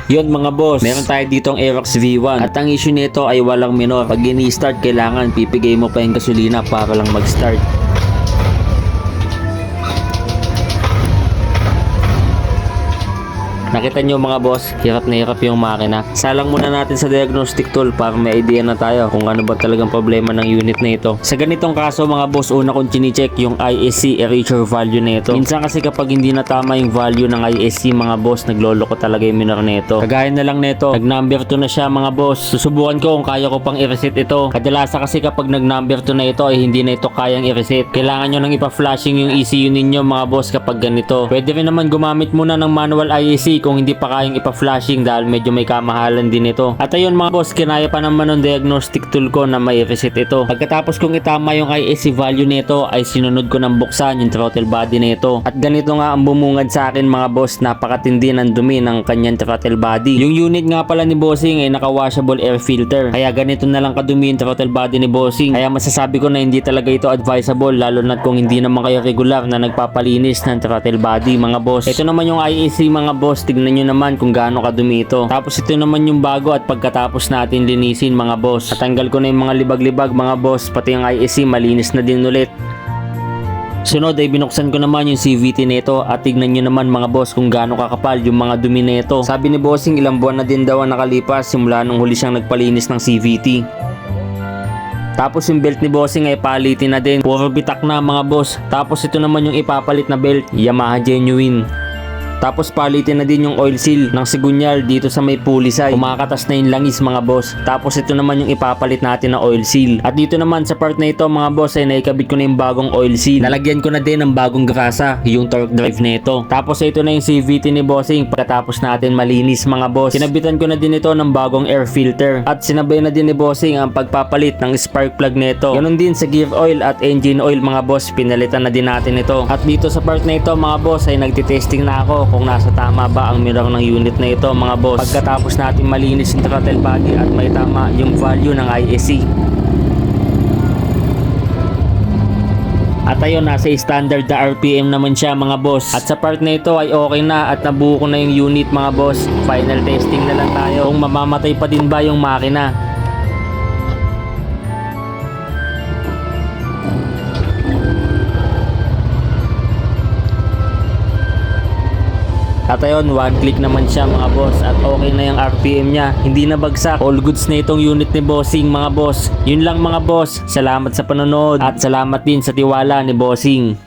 Yun mga boss, meron tayo ditong Aerox V1 at ang issue nito ay walang minor. Pag ini-start kailangan pipigay mo pa yung gasolina para lang mag-start. Nakita nyo mga boss, hirap na hirap yung makina. Salang muna natin sa diagnostic tool para may idea na tayo kung ano ba talagang problema ng unit na ito. Sa ganitong kaso mga boss, una kong chine-check yung ISC erasure value na ito. Minsan kasi kapag hindi na tama yung value ng ISC mga boss, nagloloko talaga yung minor na ito. Kagaya na lang nito, nag-number 2 na siya mga boss. Susubukan ko kung kaya ko pang i-reset ito. Kadalasan kasi kapag nag-number 2 na ito ay hindi na ito kayang i-reset. Kailangan nyo nang ipa-flashing yung ECU ninyo mga boss kapag ganito. Pwede rin naman gumamit muna ng manual ISC kung hindi pa kayang ipa-flashing dahil medyo may kamahalan din ito. At ayun mga boss, kinaya pa naman ng diagnostic tool ko na may reset ito. Pagkatapos kong itama yung ISC value nito ay sinunod ko ng buksan yung throttle body nito. At ganito nga ang bumungad sa akin mga boss, napakatindi ng dumi ng kanyang throttle body. Yung unit nga pala ni Bossing ay naka-washable air filter. Kaya ganito na lang kadumi yung throttle body ni Bossing. Kaya masasabi ko na hindi talaga ito advisable lalo na kung hindi naman kayo regular na nagpapalinis ng throttle body mga boss. Ito naman yung ISC mga boss, tignan nyo naman kung gaano kadumi ito. Tapos ito naman yung bago at pagkatapos natin linisin mga boss. Natanggal ko na yung mga libag-libag mga boss, pati yung ISC malinis na din ulit. Sunod ay binuksan ko naman yung CVT nito at tignan nyo naman mga boss kung gaano kakapal yung mga dumi nito. Sabi ni Bossing ilang buwan na din daw ang nakalipas simula nung huli siyang nagpalinis ng CVT. Tapos yung belt ni Bossing ay palitin na din, puro bitak na mga boss. Tapos ito naman yung ipapalit na belt, Yamaha Genuine. Tapos palitin na din yung oil seal ng sigunyal dito sa may pulisay. Kumakatas na yung langis mga boss. Tapos ito naman yung ipapalit natin na oil seal. At dito naman sa part na ito mga boss ay naikabit ko na yung bagong oil seal. Nalagyan ko na din ng bagong grasa, yung torque drive na ito. Tapos ito na yung CVT ni Bossing pagkatapos natin malinis mga boss. Kinabitan ko na din ito ng bagong air filter. At sinabay na din ni Bossing ang pagpapalit ng spark plug nito. Ganun din sa gear oil at engine oil mga boss, pinalitan na din natin ito. At dito sa part na ito mga boss ay nagtitesting na ako kung nasa tama ba ang mirror ng unit na ito mga boss. Pagkatapos natin malinis yung throttle body at may tama yung value ng ISC. At ayun, nasa standard na RPM naman siya mga boss. At sa part na ito ay okay na at nabuo ko na yung unit mga boss. Final testing na lang tayo kung mamamatay pa din ba yung makina. At ayun, one click naman siya mga boss at okay na yung RPM niya, hindi na bagsak. All goods na itong unit ni Bossing mga boss. Yun lang mga boss, salamat sa panonood at salamat din sa tiwala ni Bossing.